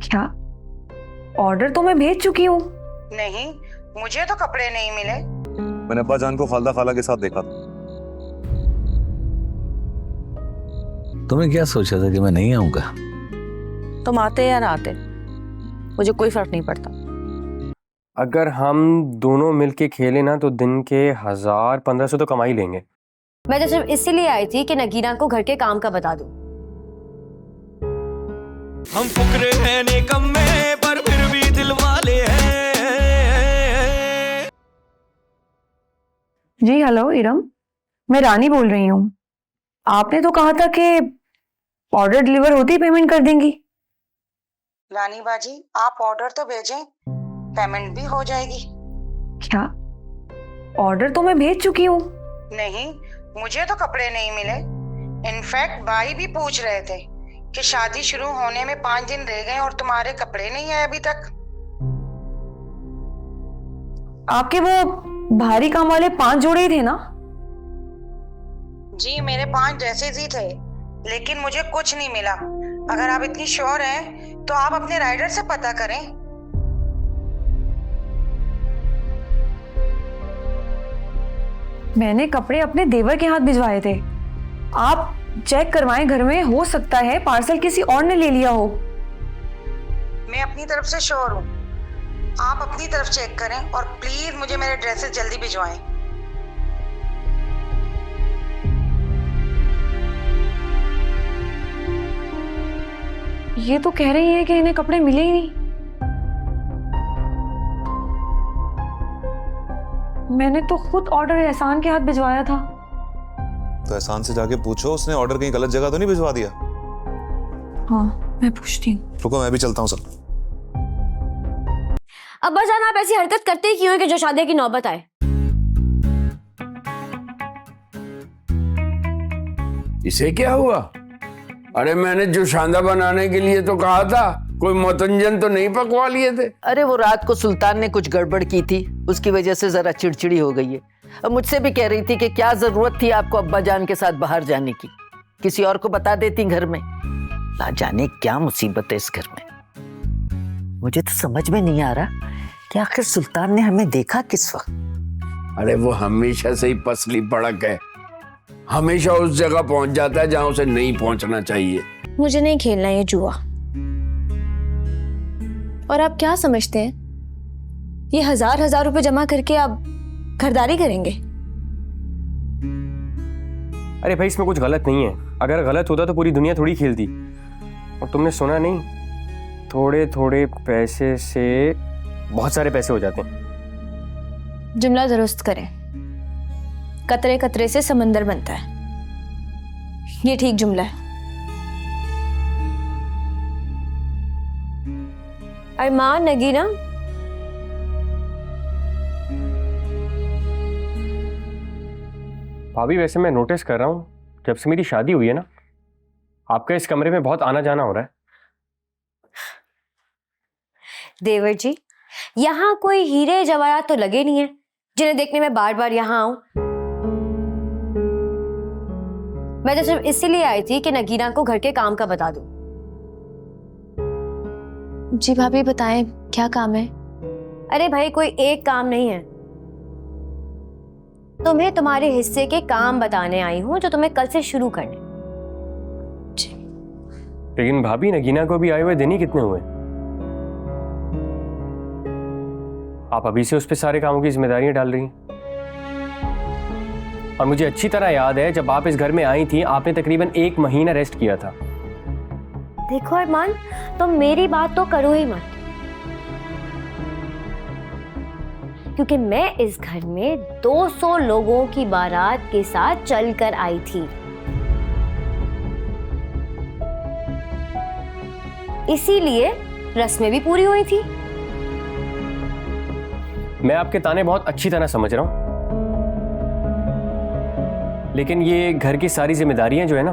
क्या? ऑर्डर तो मैं भेज चुकी हूँ। नहीं, मुझे तो कपड़े नहीं मिले। मैंने अब्बा जान को खालदा खाला के साथ देखा था। तुमने क्या सोचा था कि मैं नहीं आऊंगा? तुम आते या ना आते मुझे कोई फर्क नहीं पड़ता। अगर हम दोनों मिलके खेले ना तो दिन के 1000-1500 तो कमा ही लेंगे। मैं तो सिर्फ इसीलिए आई थी कि नगीना को घर के काम का बता दूं। हम फुकरे हैं निकम्मे पर फिर भी दिल वाले हैं। जी हेलो इरम, मैं रानी बोल रही हूँ। आपने तो कहा था कि ऑर्डर डिलीवर होते ही पेमेंट कर देंगी। रानी बाजी, आप ऑर्डर तो भेजें, पेमेंट भी हो जाएगी। क्या? ऑर्डर तो मैं भेज चुकी हूँ। नहीं, मुझे तो कपड़े नहीं मिले। इनफैक्ट भाई भी पूछ रहे थे कि शादी शुरू होने में 5 दिन रह गए और तुम्हारे कपड़े नहीं आए अभी तक। आपके वो भारी काम वाले 5 जोड़े ही थे ना? जी, मेरे 5 ड्रेसेस ही थे, लेकिन मुझे कुछ नहीं मिला। अगर आप इतनी श्योर हैं तो आप अपने राइडर से पता करें। मैंने कपड़े अपने देवर के हाथ भिजवाए थे। आप चेक करवाएं घर में, हो सकता है पार्सल किसी और ने ले लिया हो। मैं अपनी तरफ से श्योर हूँ, आप अपनी तरफ चेक करें और प्लीज मुझे मेरे ड्रेसेस जल्दी भिजवाएं। ये तो कह रही हैं कि इन्हें कपड़े मिले ही नहीं। मैंने तो खुद ऑर्डर एहसान के हाथ भिजवाया था। तो एहसान से जाके पूछो, उसने ऑर्डर कहीं गलत जगह तो नहीं भिजवा दिया? हाँ, मैं पूछती हूँ। रुको, मैं भी चलता हूँ सब। अब्बा जान, आप ऐसी हरकत करते ही क्यों है कि जो शादी की नौबत आए? इसे क्या हुआ? अरे मैंने जो शांदा बनाने के लिए तो कहा था, कोई मतंजन तो नहीं पकवा लिए थे? अरे वो रात को सुल्तान ने कुछ गड़बड़ की थी, उसकी वजह से जरा चिड़चिड़ी हो गई है। अब मुझसे भी कह रही थी कि क्या जरूरत थी आपको अब्बा जान के साथ बाहर जाने की, किसी और को बता देती घर में। ना जाने क्या मुसीबत है इस घर में। मुझे तो समझ में नहीं आ रहा कि आखिर सुल्तान ने हमें देखा किस वक्त। अरे वो हमेशा से ही पसली पड़क है, हमेशा उस जगह पहुंच जाता है जहां उसे नहीं पहुंचना चाहिए। मुझे नहीं खेलना ये जुआ। और आप क्या समझते हैं, ये 1000 रुपए जमा करके आप खरीदारी करेंगे? अरे भाई, इसमें कुछ गलत नहीं है। अगर गलत होता तो पूरी दुनिया थोड़ी खेलती। और तुमने सुना नहीं, थोड़े थोड़े पैसे से बहुत सारे पैसे हो जाते हैं। जुमला दुरुस्त करें। कतरे कतरे से समंदर बनता है, ये ठीक जुमला है। अरमान, नगीना, भाभी वैसे मैं नोटिस कर रहा हूँ, जब से मेरी शादी हुई है ना, आपका इस कमरे में बहुत आना जाना हो रहा है। देवर जी, यहाँ कोई हीरे जवाहरात तो लगे नहीं है जिन्हें देखने में बार बार यहाँ आऊं। मैं तो सिर्फ इसीलिए आई थी कि नगीना को घर के काम का बता दूं। जी भाभी, बताएं क्या काम है? अरे भाई, कोई एक काम नहीं है। तुम्हें तुम्हारे हिस्से के काम बताने आई हूं जो तुम्हें कल से शुरू करने। लेकिन भाभी, नगीना को भी आए हुए दिन ही कितने हुए? आप अभी से उस पे सारे कामों की जिम्मेदारियां डाल रही हैं। और मुझे अच्छी तरह याद है, जब आप इस घर में आई थी, आपने तकरीबन 1 महीना रेस्ट किया था। देखो अरमान, तुम मेरी बात तो करो ही मत, क्योंकि मैं इस घर में 200 लोगों की बारात के साथ चलकर आई थी। इसीलिए रस्में भी पूरी हुई थी। मैं आपके ताने बहुत अच्छी तरह समझ रहा हूं, लेकिन ये घर की सारी जिम्मेदारियां जो है ना,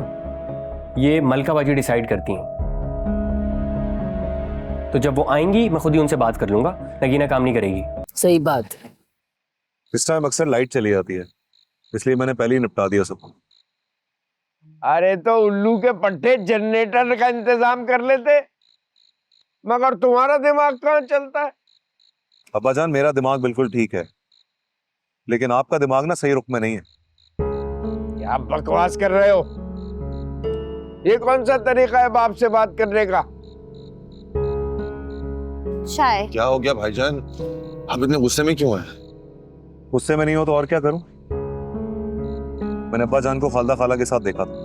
ये मलका बाजी डिसाइड करती हैं। तो जब वो आएंगी मैं खुद ही उनसे बात कर लूंगा। नगीना काम नहीं करेगी। सही बात है। इस टाइम अक्सर लाइट चली जाती है, इसलिए मैंने पहले ही निपटा दिया सबको। अरे तो उल्लू के पट्टे जनरेटर का इंतजाम कर लेते। मगर तुम्हारा दिमाग कहाँ चलता है? अब्बा जान, मेरा दिमाग बिल्कुल ठीक है, लेकिन आपका दिमाग ना सही रुख में नहीं है। क्या बकवास कर रहे हो? ये कौन सा तरीका है बाप से बात करने का? चाय। क्या हो गया भाईजान, आप इतने गुस्से में क्यों हैं? गुस्से में नहीं हो तो और क्या करूं? मैंने अब्बा जान को खालदा खाला के साथ देखा था।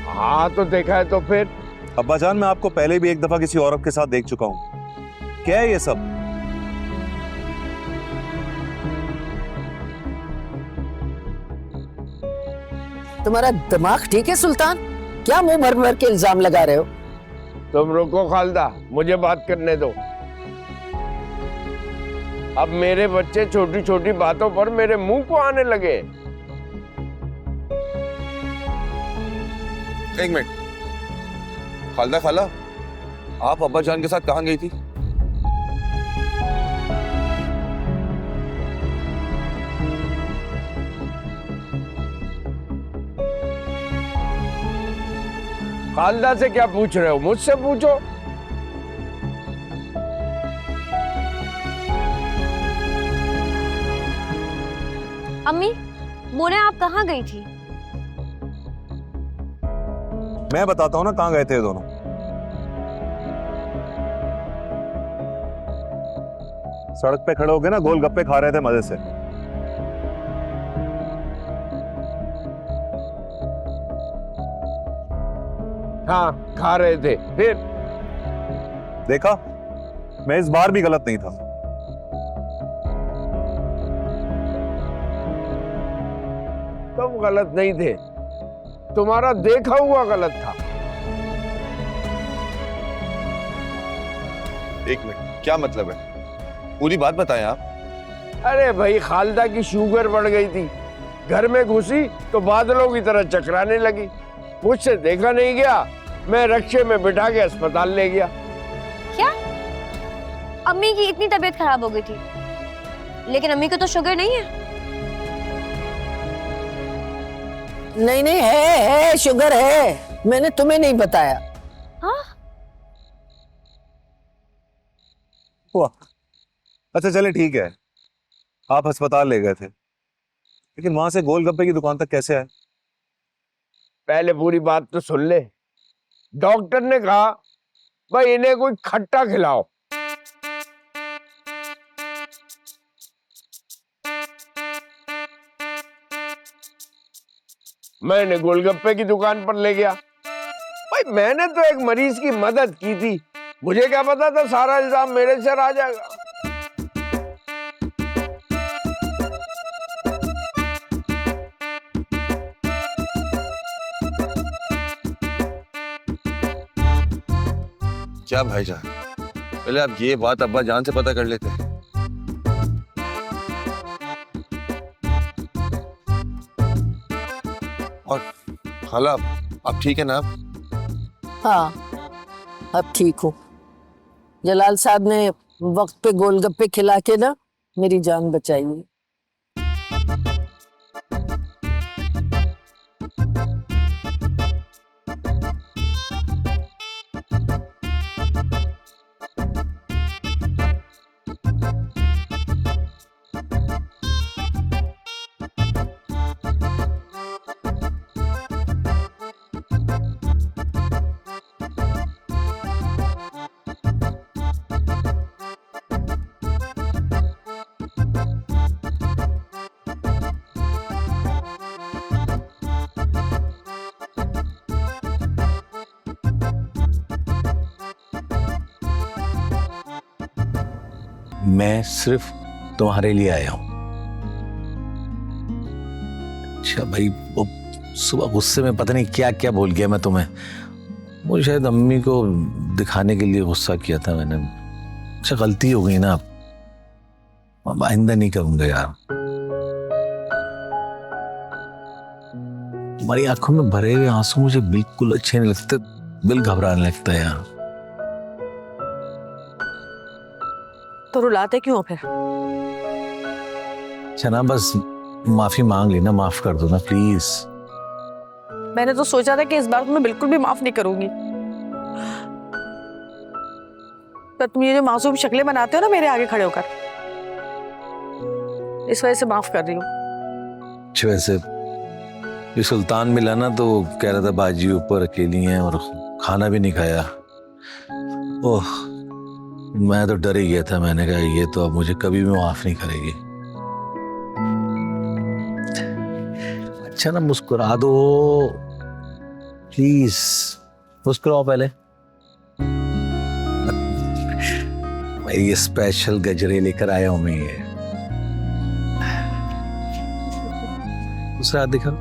हाँ तो देखा है तो फिर? अब्बा जान, मैं आपको पहले भी एक दफा किसी औरत के साथ देख चुका हूं। क्या है ये सब? तुम्हारा दिमाग ठीक है सुल्तान? क्या मुंह भर भर के इल्जाम लगा रहे हो? तुम रुको खालदा, मुझे बात करने दो। अब मेरे बच्चे छोटी छोटी बातों पर मेरे मुंह को आने लगे। एक मिनट, खालदा खाला, आप अब्बा जान के साथ कहाँ गई थी? खालदा से क्या पूछ रहे हो? मुझसे पूछो। अम्मी, बोले आप कहाँ गई थी? मैं बताता हूं ना कहां गए थे ये दोनों। सड़क पे खड़े होके ना गोलगप्पे खा रहे थे मजे से। हाँ, खा रहे थे। फिर देखा, मैं इस बार भी गलत नहीं था। तुम गलत नहीं थे, तुम्हारा देखा हुआ गलत था। एक मिनट, क्या मतलब है? पूरी बात बताएं आप। अरे भाई, खालदा की शुगर बढ़ गई थी, घर में घुसी तो बादलों की तरह चकराने लगी। मुझसे देखा नहीं गया, मैं रिक्शे में बिठा के अस्पताल ले गया। क्या? अम्मी की इतनी तबीयत खराब हो गई थी? लेकिन अम्मी को तो शुगर नहीं है। नहीं नहीं, है शुगर है, मैंने तुम्हें नहीं बताया। हाँ? वाह, अच्छा चले ठीक है, आप अस्पताल ले गए थे, लेकिन वहां से गोलगप्पे की दुकान तक कैसे आए? पहले पूरी बात तो सुन ले। डॉक्टर ने कहा भाई इन्हें कोई खट्टा खिलाओ। मैंने गोलगप्पे की दुकान पर ले गया। भाई मैंने तो एक मरीज की मदद की थी, मुझे क्या पता था सारा इल्जाम मेरे सर आ जाएगा। क्या भाईजान, पहले आप ये बात अब्बा जान से पता कर लेते। और खाला, आप ठीक है ना? हाँ, अब ठीक हूँ। जलाल साहब ने वक्त पे गोलगप्पे खिला के ना मेरी जान बचाई है। मैं सिर्फ तुम्हारे लिए आया हूं। अच्छा भाई, वो सुबह गुस्से में पता नहीं क्या क्या बोल गया मैं तुम्हें। वो शायद अम्मी को दिखाने के लिए गुस्सा किया था मैंने। अच्छा गलती हो गई ना, अब आइंदा नहीं करूंगा यार। तुम्हारी आंखों में भरे हुए आंसू मुझे बिल्कुल अच्छे नहीं लगते, दिल घबराने लगता है यार। तो रुलाते क्यों हो फिर? चना बस माफी मांग लेना, माफ कर दो ना प्लीज। मैंने तो सोचा था कि इस बार तो मैं बिल्कुल भी माफ नहीं करूंगी, पर तुम ये जो मासूम शक्लें बनाते हो ना मेरे आगे खड़े होकर, इस वजह से माफ कर रही हूँ। अच्छा वैसे ये सुल्तान मिला ना तो कह रहा था बाजी ऊपर अकेली हैं और खाना भी नहीं खाया। ओह मैं तो डर ही गया था, मैंने कहा ये तो अब मुझे कभी भी माफ नहीं करेगी। अच्छा ना मुस्कुरा दो प्लीज, मुस्कुराओ पहले। मेरी ये स्पेशल गजरे लेकर आया हूं मैं, ये दूसरा हाथ दिखा।